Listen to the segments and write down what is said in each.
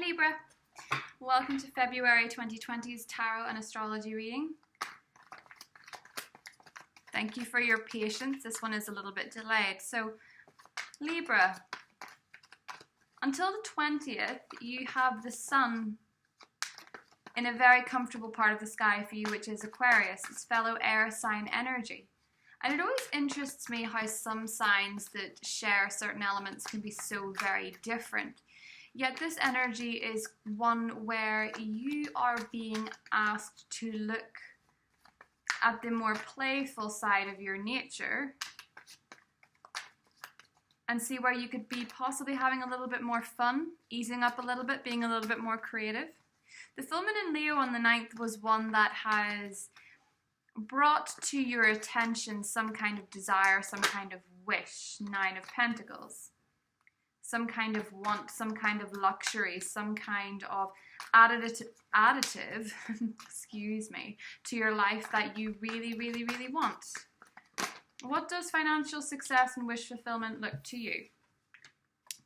Libra, welcome to February 2020's Tarot and Astrology reading. Thank you for your patience. This one is a little bit delayed. So Libra, until the 20th, you have the sun in a very comfortable part of the sky for you, which is Aquarius. It's fellow air sign energy. And it always interests me how some signs that share certain elements can be so very different. Yet this energy is one where you are being asked to look at the more playful side of your nature and see where you could be possibly having a little bit more fun, easing up a little bit, being a little bit more creative. The full moon in Leo on the 9th was one that has brought to your attention some kind of desire, some kind of wish, 9 of Pentacles. Some kind of want, some kind of luxury, some kind of additive excuse me, to your life that you really, really, really want. What does financial success and wish fulfillment look to you?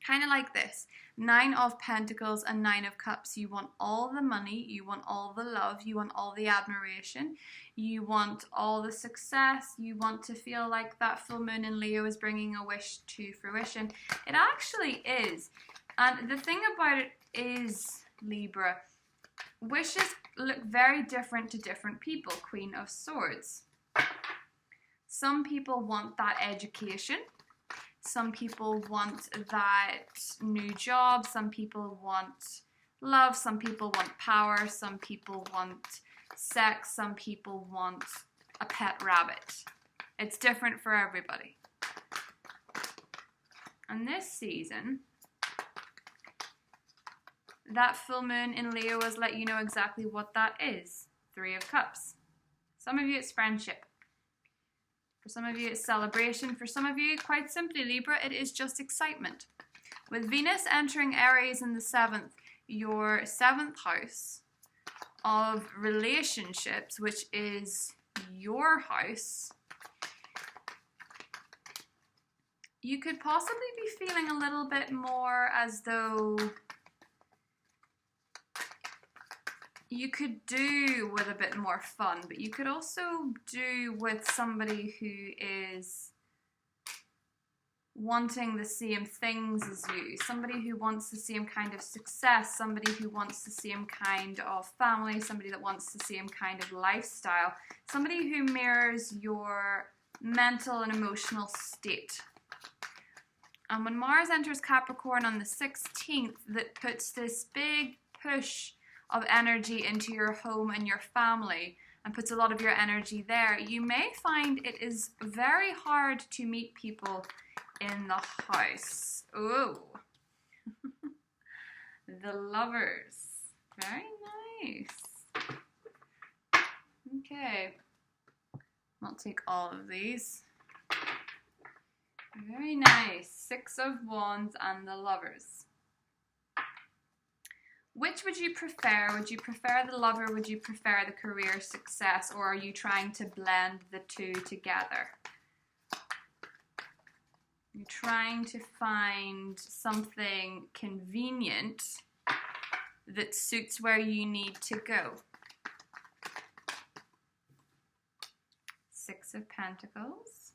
Kind of like this. 9 of Pentacles and 9 of Cups. You want all the money, you want all the love, you want all the admiration, you want all the success, you want to feel like that full moon in Leo is bringing a wish to fruition. It actually is. And the thing about it is, Libra, wishes look very different to different people. Queen of Swords. Some people want that education. Some people want that new job, some people want love, some people want power, some people want sex, some people want a pet rabbit. It's different for everybody. And this season, that full moon in Leo has let you know exactly what that is. 3 of Cups. Some of you it's friendship. For some of you, it's celebration. For some of you, quite simply, Libra, it is just excitement. With Venus entering Aries in the 7th, your 7th house of relationships, which is your house, you could possibly be feeling a little bit more as though you could do with a bit more fun, but you could also do with somebody who is wanting the same things as you, somebody who wants the same kind of success, somebody who wants the same kind of family, somebody that wants the same kind of lifestyle, somebody who mirrors your mental and emotional state. And when Mars enters Capricorn on the 16th, that puts this big push of energy into your home and your family and puts a lot of your energy there, you may find it is very hard to meet people in the house. Oh, the Lovers. Very nice. Okay, I'll take all of these. Very nice. 6 of Wands and the Lovers. Which would you prefer? Would you prefer the lover? Would you prefer the career success? Or are you trying to blend the two together? You're trying to find something convenient that suits where you need to go. 6 of Pentacles.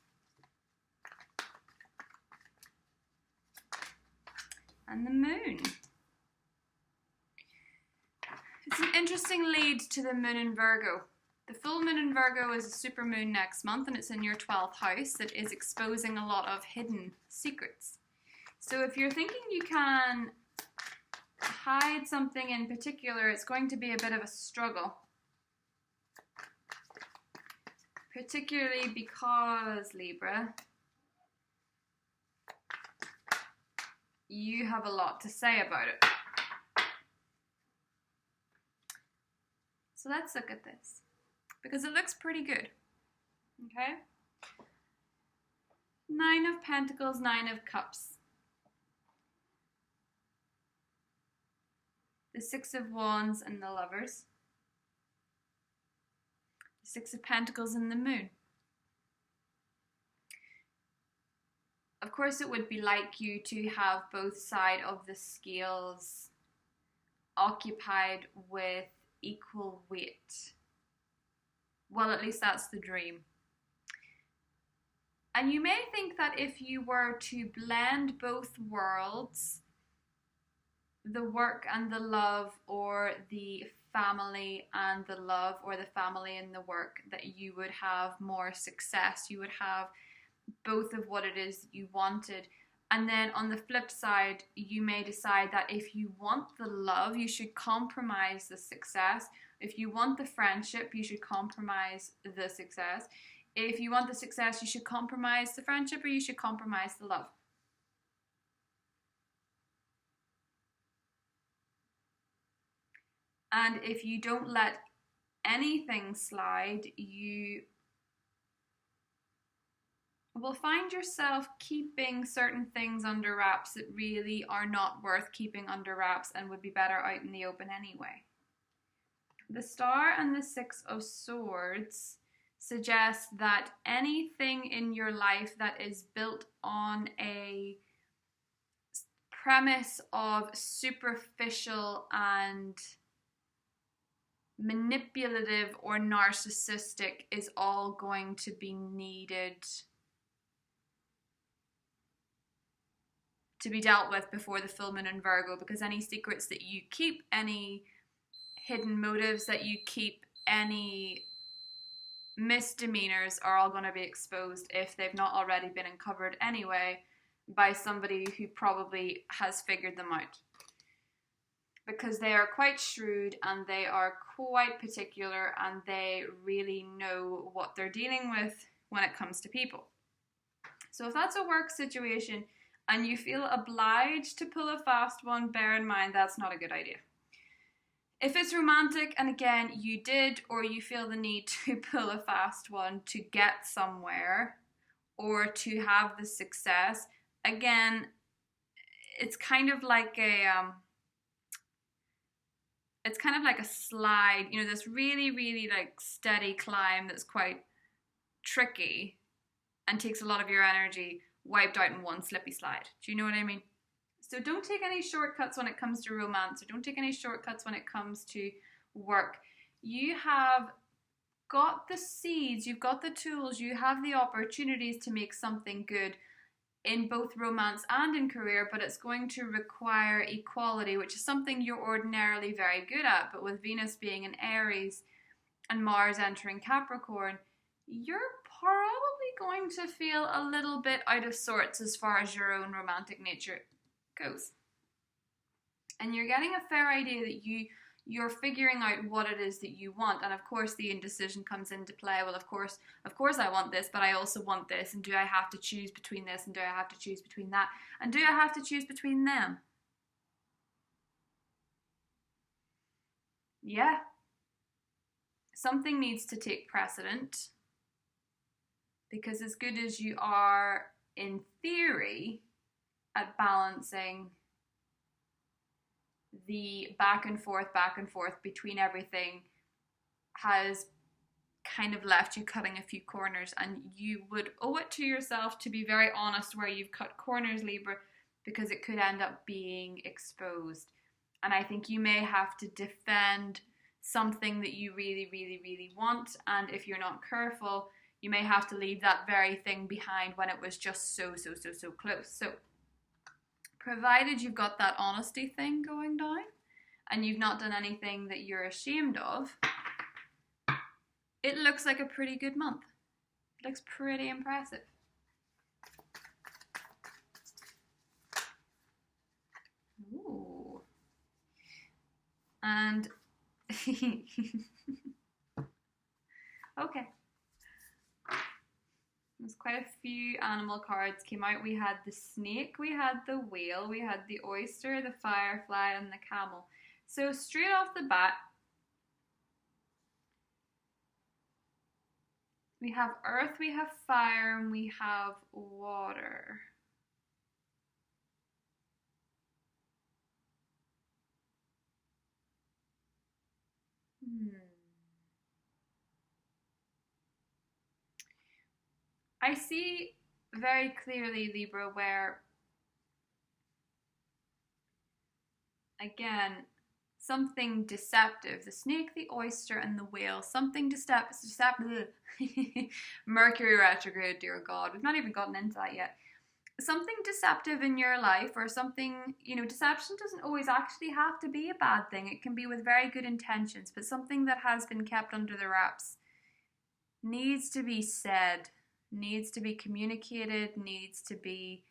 And the Moon. It's an interesting lead to the moon in Virgo. The full moon in Virgo is a super moon next month, and it's in your 12th house that is exposing a lot of hidden secrets. So if you're thinking you can hide something in particular, it's going to be a bit of a struggle. Particularly because, Libra, you have a lot to say about it. So let's look at this, because it looks pretty good, okay? 9 of Pentacles, 9 of Cups. The 6 of Wands and the Lovers. The 6 of Pentacles and the Moon. Of course, it would be like you to have both sides of the scales occupied with equal weight. Well, at least that's the dream. And you may think that if you were to blend both worlds, the work and the love, or the family and the love, or the family and the work, that you would have more success. You would have both of what it is you wanted. And then on the flip side, you may decide that if you want the love, you should compromise the success. If you want the friendship, you should compromise the success. If you want the success, you should compromise the friendship, or you should compromise the love. And if you don't let anything slide, you will find yourself keeping certain things under wraps that really are not worth keeping under wraps and would be better out in the open anyway. The Star and the Six of Swords suggest that anything in your life that is built on a premise of superficial and manipulative or narcissistic is all going to be needed to be dealt with before the full moon in Virgo, because any secrets that you keep, any hidden motives that you keep, any misdemeanors are all going to be exposed, if they've not already been uncovered anyway, by somebody who probably has figured them out. Because they are quite shrewd and they are quite particular and they really know what they're dealing with when it comes to people. So if that's a work situation and you feel obliged to pull a fast one, bear in mind that's not a good idea. If it's romantic and again you did or you feel the need to pull a fast one to get somewhere or to have the success, again, it's kind of like a slide, you know, this really, really like steady climb that's quite tricky and takes a lot of your energy, wiped out in one slippy slide. Do you know what I mean? So don't take any shortcuts when it comes to romance, or don't take any shortcuts when it comes to work. You have got the seeds, you've got the tools, you have the opportunities to make something good in both romance and in career, but it's going to require equality, which is something you're ordinarily very good at. But with Venus being in Aries and Mars entering Capricorn, you're probably going to feel a little bit out of sorts as far as your own romantic nature goes. And you're getting a fair idea that you're figuring out what it is that you want. And of course the indecision comes into play. Well, of course I want this, but I also want this. And do I have to choose between this? And do I have to choose between that? And do I have to choose between them? Yeah. Something needs to take precedent. Because as good as you are in theory at balancing the back and forth between everything has kind of left you cutting a few corners, and you would owe it to yourself to be very honest where you've cut corners, Libra, because it could end up being exposed. And I think you may have to defend something that you really, really, really want, and if you're not careful, you may have to leave that very thing behind when it was just so close. So provided you've got that honesty thing going down and you've not done anything that you're ashamed of, it looks like a pretty good month. It looks pretty impressive. Ooh. And okay. There's quite a few animal cards came out. We had the snake, we had the whale, we had the oyster, the firefly, and the camel. So straight off the bat, we have earth, we have fire, and we have water. I see very clearly, Libra, where, again, something deceptive. The snake, the oyster, and the whale. Something deceptive. Mercury retrograde, dear God. We've not even gotten into that yet. Something deceptive in your life, or something, deception doesn't always actually have to be a bad thing. It can be with very good intentions, but something that has been kept under the wraps needs to be said, needs to be communicated, needs to be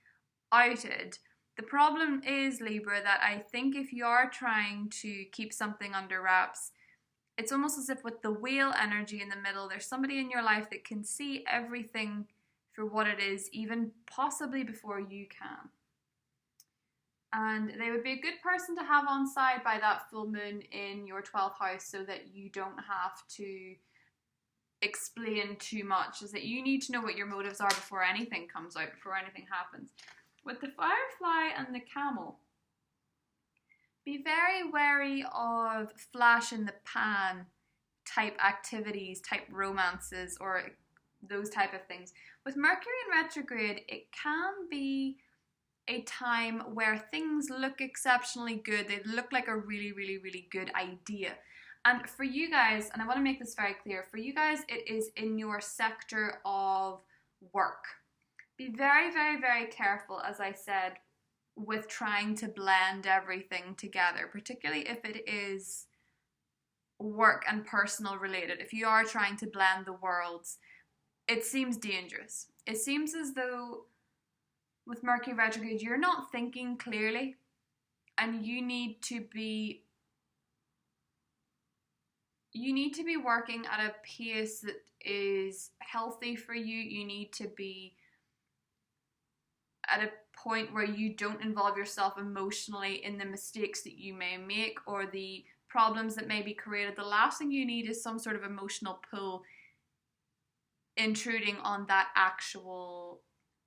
outed. The problem is, Libra, that I think if you are trying to keep something under wraps, it's almost as if with the whale energy in the middle, there's somebody in your life that can see everything for what it is, even possibly before you can. And they would be a good person to have on side by that full moon in your 12th house, so that you don't have to explain too much, is that you need to know what your motives are before anything comes out, before anything happens. With the firefly and the camel, be very wary of flash in the pan type activities, type romances, or those type of things. With Mercury in retrograde, it can be a time where things look exceptionally good. They look like a really, really, really good idea. And for you guys, and I want to make this very clear, for you guys, it is in your sector of work. Be very, very, very careful, as I said, with trying to blend everything together, particularly if it is work and personal related. If you are trying to blend the worlds, it seems dangerous. It seems as though with Mercury retrograde, you're not thinking clearly, and you need to be working at a pace that is healthy for you. You need to be at a point where you don't involve yourself emotionally in the mistakes that you may make or the problems that may be created. The last thing you need is some sort of emotional pull intruding on that actual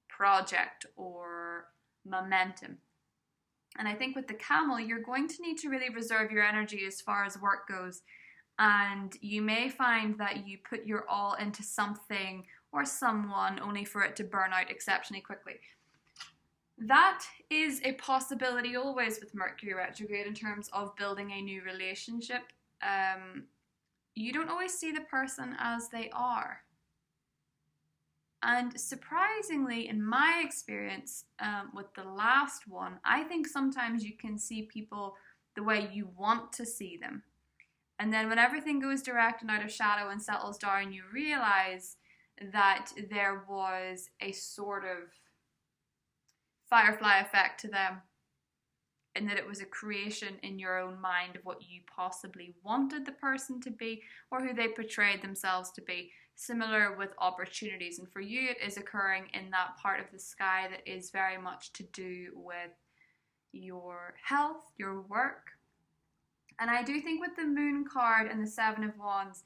project or momentum. And I think with the camel, you're going to need to really reserve your energy as far as work goes. And you may find that you put your all into something or someone only for it to burn out exceptionally quickly. That is a possibility always with Mercury retrograde in terms of building a new relationship. You don't always see the person as they are. And surprisingly, in my experience with the last one, I think sometimes you can see people the way you want to see them. And then when everything goes direct and out of shadow and settles down, you realize that there was a sort of firefly effect to them, and that it was a creation in your own mind of what you possibly wanted the person to be or who they portrayed themselves to be. Similar with opportunities, and for you it is occurring in that part of the sky that is very much to do with your health, your work. And I do think with the Moon card and the Seven of Wands,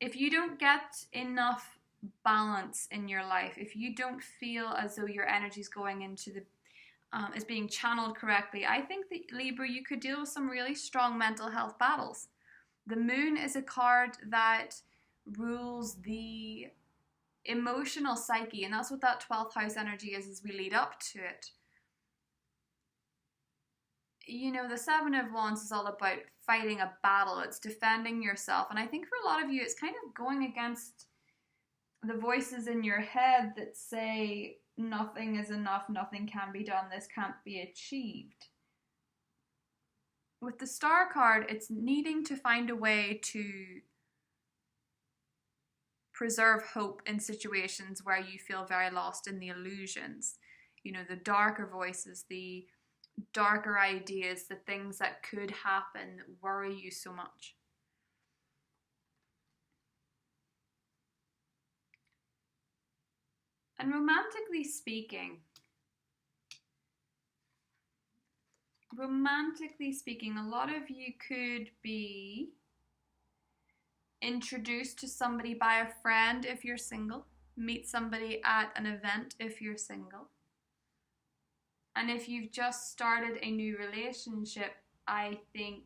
if you don't get enough balance in your life, if you don't feel as though your energy is going into the is being channeled correctly, I think that Libra, you could deal with some really strong mental health battles. The Moon is a card that rules the emotional psyche, and that's what that 12th house energy is as we lead up to it. You know, the Seven of Wands is all about fighting a battle. It's defending yourself. And I think for a lot of you, it's kind of going against the voices in your head that say, nothing is enough, nothing can be done, this can't be achieved. With the Star card, it's needing to find a way to preserve hope in situations where you feel very lost in the illusions. You know, the darker voices, the darker ideas, the things that could happen that worry you so much. And romantically speaking, a lot of you could be introduced to somebody by a friend if you're single, meet somebody at an event if you're single. And if you've just started a new relationship, I think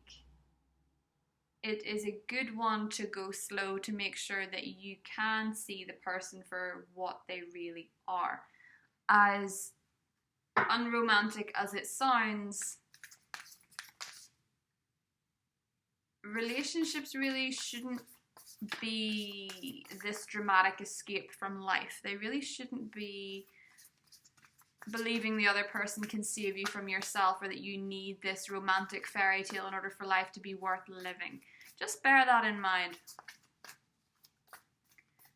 it is a good one to go slow to make sure that you can see the person for what they really are. As unromantic as it sounds, relationships really shouldn't be this dramatic escape from life. They really shouldn't be believing the other person can save you from yourself, or that you need this romantic fairy tale in order for life to be worth living. Just bear that in mind,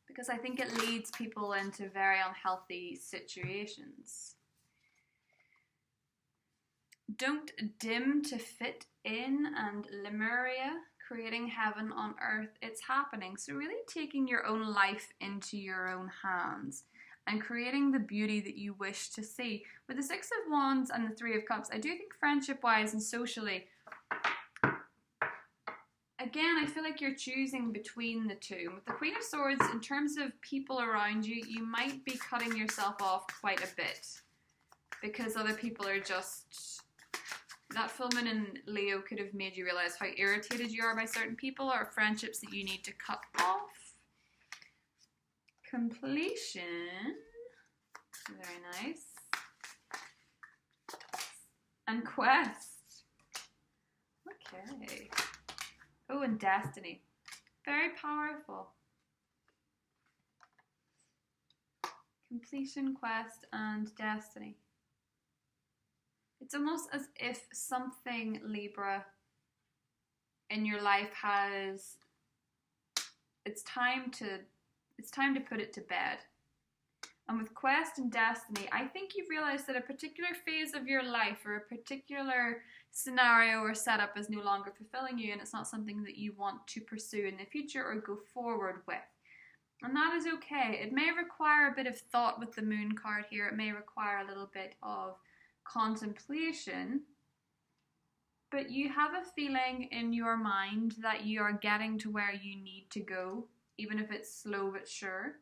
because I think it leads people into very unhealthy situations. Don't dim to fit in, and Lemuria, creating heaven on earth, it's happening. So really taking your own life into your own hands and creating the beauty that you wish to see. With the Six of Wands and the Three of Cups, I do think friendship-wise and socially, again, I feel like you're choosing between the two. With the Queen of Swords, in terms of people around you, you might be cutting yourself off quite a bit because other people are just... That full moon in Leo could have made you realize how irritated you are by certain people, or friendships that you need to cut off. Completion. Very nice. And quest. Okay. Oh, and destiny. Very powerful. Completion, quest, and destiny. It's almost as if something, Libra, in your life has... It's time to put it to bed. And with quest and destiny, I think you've realized that a particular phase of your life or a particular scenario or setup is no longer fulfilling you, and it's not something that you want to pursue in the future or go forward with. And that is okay. It may require a bit of thought with the moon card here. It may require a little bit of contemplation, but you have a feeling in your mind that you are getting to where you need to go, even if it's slow but sure.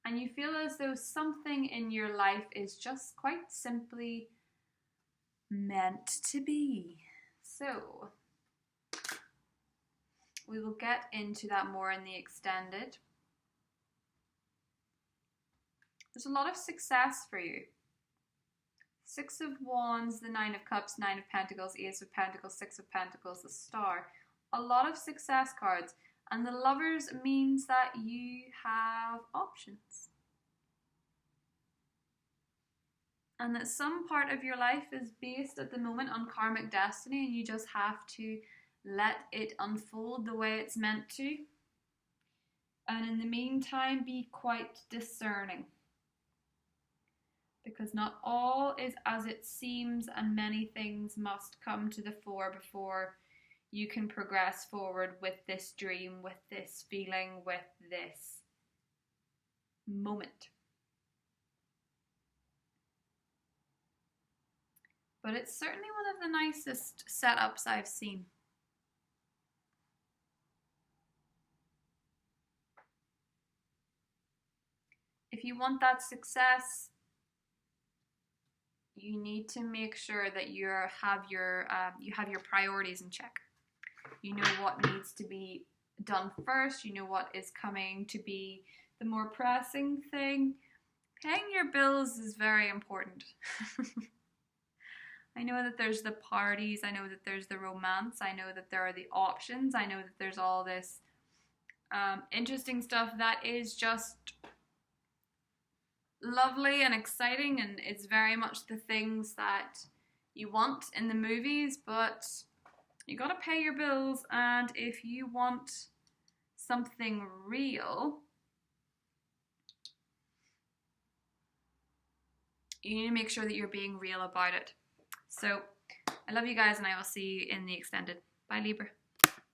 And you feel as though something in your life is just quite simply meant to be. So, we will get into that more in the extended. There's a lot of success for you. Six of Wands, the Nine of Cups, Nine of Pentacles, Ace of Pentacles, Six of Pentacles, the Star. A lot of success cards. And the Lovers means that you have options. And that some part of your life is based at the moment on karmic destiny, and you just have to let it unfold the way it's meant to. And in the meantime, be quite discerning. Because not all is as it seems, and many things must come to the fore before you can progress forward with this dream, with this feeling, with this moment. But it's certainly one of the nicest setups I've seen. If you want that success, you need to make sure that you have your priorities in check. You know what needs to be done first. You know what is coming to be the more pressing thing. Paying your bills is very important. I know that there's the parties. I know that there's the romance. I know that there are the options. I know that there's all this interesting stuff that is just lovely and exciting, and it's very much the things that you want in the movies, but you gotta pay your bills. And if you want something real, you need to make sure that you're being real about it. So I love you guys, and I will see you in the extended. Bye, Libra.